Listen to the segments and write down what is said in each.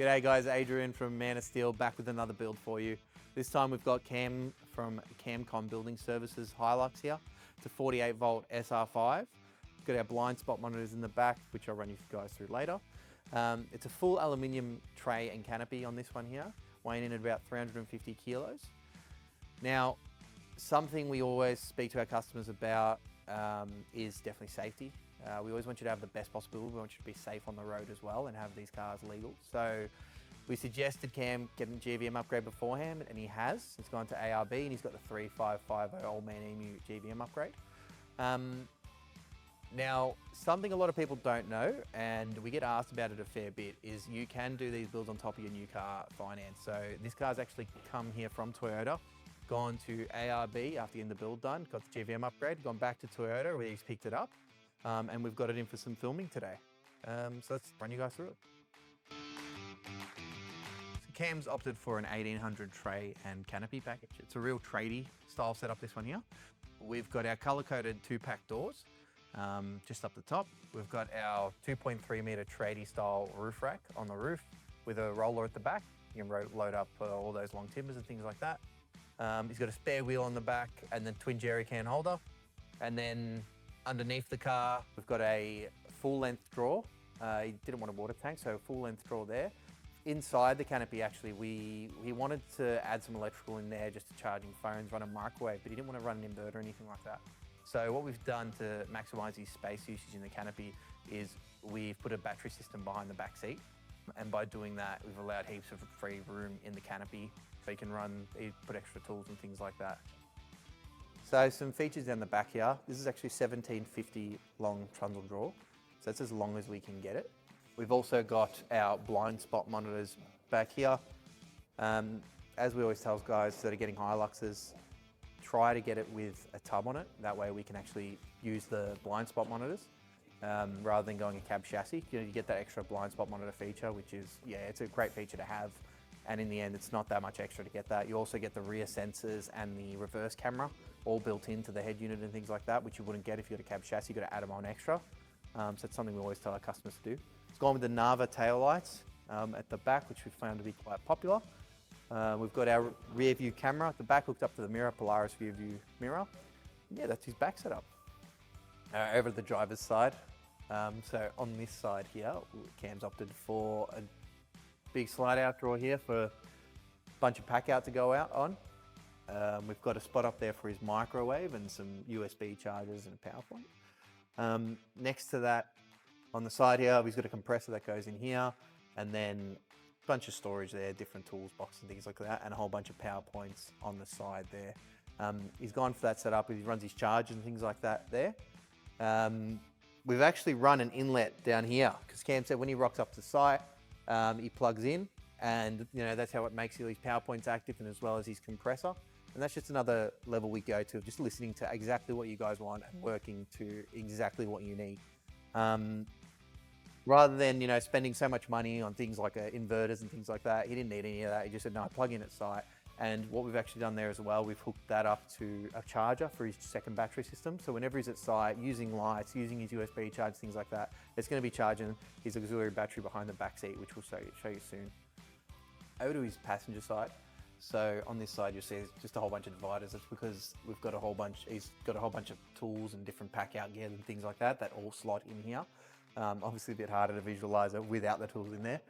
G'day guys, Adrian from Man of Steel back with another build for you. This time we've got Cam from Camcom Building Services Hilux here. It's a 48 volt SR5. Got our blind spot monitors in the back, which I'll run you guys through later. It's a full aluminium tray and canopy on this one here, weighing in at about 350 kilos. Now, something we always speak to our customers about is definitely safety. We always want you to have the best possible. We want you to be safe on the road as well and have these cars legal. So we suggested Cam get a GVM upgrade beforehand, and he has. He's gone to ARB and he's got the 3550 Old Man Emu GVM upgrade. Now, something a lot of people don't know, and we get asked about it a fair bit, is you can do these builds on top of your new car finance. So this car's actually come here from Toyota, gone to ARB after getting the build done, got the GVM upgrade, gone back to Toyota where he's picked it up, and we've got it in for some filming today. So let's run you guys through it. So Cam's opted for an 1800 tray and canopy package. It's a real tradie style setup, this one here. We've got our color-coded 2-pack doors. Just up the top, we've got our 2.3 meter tradie style roof rack on the roof with a roller at the back. You can load up all those long timbers and things like that. He's got a spare wheel on the back and then twin jerry can holder. And then underneath the car, we've got a full length drawer. He didn't want a water tank, so full length drawer there. Inside the canopy, actually, he wanted to add some electrical in there just to charging phones, run a microwave, but he didn't want to run an inverter or anything like that. So what we've done to maximise his space usage in the canopy is we've put a battery system behind the back seat. And by doing that, we've allowed heaps of free room in the canopy so he can put extra tools and things like that. So some features down the back here. This is actually 1750 long trundle drawer. So that's as long as we can get it. We've also got our blind spot monitors back here. As we always tell guys that are getting Hiluxes, try to get it with a tub on it. That way we can actually use the blind spot monitors rather than going a cab chassis. You get that extra blind spot monitor feature, which is, it's a great feature to have. And in the end, it's not that much extra to get that. You also get the rear sensors and the reverse camera all built into the head unit and things like that, which you wouldn't get if you got a cab chassis. You've got to add them on extra. So it's something we always tell our customers to do. It's gone with the Nava tail lights at the back, which we found to be quite popular. We've got our rear view camera at the back hooked up to the mirror, Polaris rear view mirror. Yeah, that's his back setup. Over to the driver's side. So on this side here, Cam's opted for a big slide out drawer here for a bunch of pack out to go out on. We've got a spot up there for his microwave and some USB chargers and a power point. Next to that, on the side here, he's got a compressor that goes in here, and then a bunch of storage there, different tools, boxes and things like that, and a whole bunch of power points on the side there. He's gone for that setup. He runs his chargers and things like that there. We've actually run an inlet down here because Cam said when he rocks up to site, he plugs in, and that's how it makes all these power points active, and as well as his compressor. And that's just another level we go to, just listening to exactly what you guys want and working to exactly what you need. Rather than spending so much money on things like inverters and things like that, he didn't need any of that. He just said, no, plug in at site. And what we've actually done there as well, we've hooked that up to a charger for his second battery system. So whenever he's at site, using lights, using his USB charge, things like that, it's going to be charging his auxiliary battery behind the back seat, which we'll show you soon. Over to his passenger side. So on this side, you'll see there's just a whole bunch of dividers. That's because he's got a whole bunch of tools and different pack out gear and things like that all slot in here. Obviously a bit harder to visualize it without the tools in there,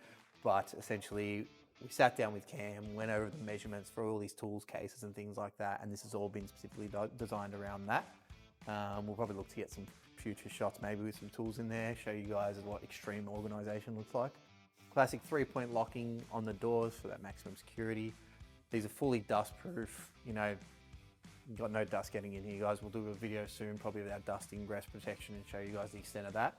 but essentially we sat down with Cam, went over the measurements for all these tools, cases and things like that, and this has all been specifically designed around that. We'll probably look to get some future shots maybe with some tools in there, show you guys what extreme organisation looks like. Classic 3-point locking on the doors for that maximum security. These are fully dust proof, you've got no dust getting in here, guys. We'll do a video soon, probably with our dust ingress protection, and show you guys the extent of that.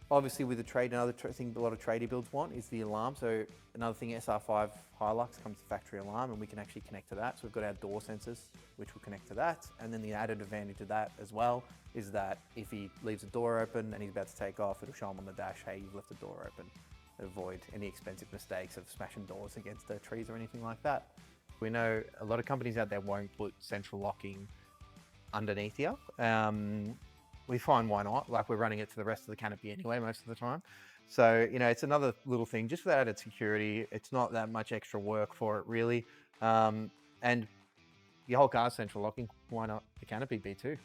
Obviously with the trade, another thing a lot of tradie builds want is the alarm. So another thing, SR5 Hilux comes with factory alarm, and we can actually connect to that. So we've got our door sensors, which will connect to that. And then the added advantage of that as well is that if he leaves the door open and he's about to take off, it'll show him on the dash, hey, you've left the door open. Avoid any expensive mistakes of smashing doors against the trees or anything like that. We know a lot of companies out there won't put central locking underneath here. We find why not, like we're running it to the rest of the canopy anyway most of the time. So, you know, it's another little thing just for that added security. It's not that much extra work for it really. And your whole car's central locking, why not the canopy be too?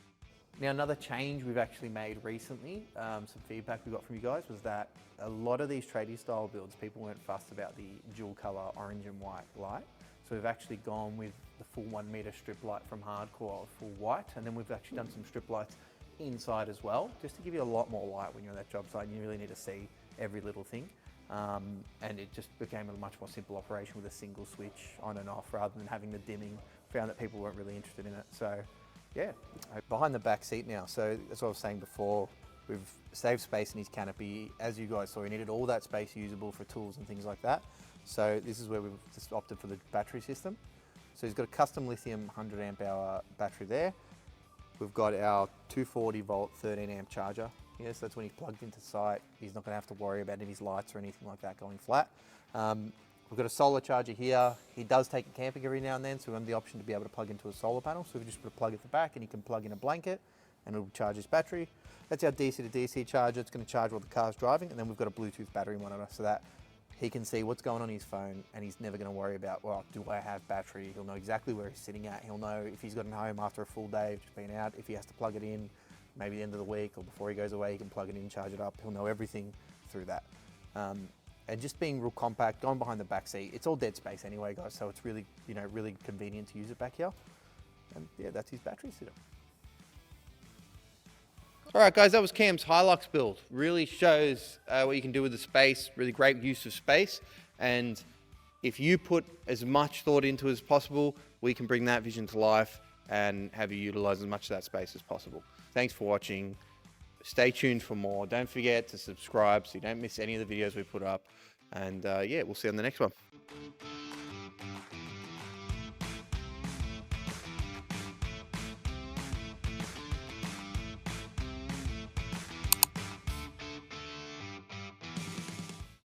Now, another change we've actually made recently, some feedback we got from you guys, was that a lot of these tradie style builds, people weren't fussed about the dual color orange and white light. So we've actually gone with the full 1 meter strip light from Hardcore, full white, and then we've actually done some strip lights inside as well, just to give you a lot more light when you're on that job site and you really need to see every little thing. And it just became a much more simple operation with a single switch on and off rather than having the dimming. Found that people weren't really interested in it. So yeah, behind the back seat now. So that's what I was saying before. We've saved space in his canopy. As you guys saw, he needed all that space usable for tools and things like that. So this is where we've just opted for the battery system. So he's got a custom lithium 100 amp hour battery there. We've got our 240 volt 13 amp charger. Yes, that's when he's plugged into site. He's not going to have to worry about any of his lights or anything like that going flat. We've got a solar charger here. He does take it camping every now and then, so we have the option to be able to plug into a solar panel. So we just put a plug at the back and he can plug in a blanket and it'll charge his battery. That's our DC to DC charger. It's going to charge while the car's driving, and then we've got a Bluetooth battery monitor so that he can see what's going on his phone and he's never going to worry about, well, do I have battery? He'll know exactly where he's sitting at. He'll know if he's gotten home after a full day of just being out, if he has to plug it in, maybe the end of the week or before he goes away, he can plug it in, charge it up. He'll know everything through that. And just being real compact, going behind the back seat, it's all dead space anyway, guys, so it's really, you know, really convenient to use it back here. And yeah, that's his battery setup. All right, guys, that was Cam's Hilux build. Really shows what you can do with the space, really great use of space. And if you put as much thought into it as possible, we can bring that vision to life and have you utilize as much of that space as possible. Thanks for watching. Stay tuned for more. Don't forget to subscribe so you don't miss any of the videos we put up. And yeah, we'll see you on the next one.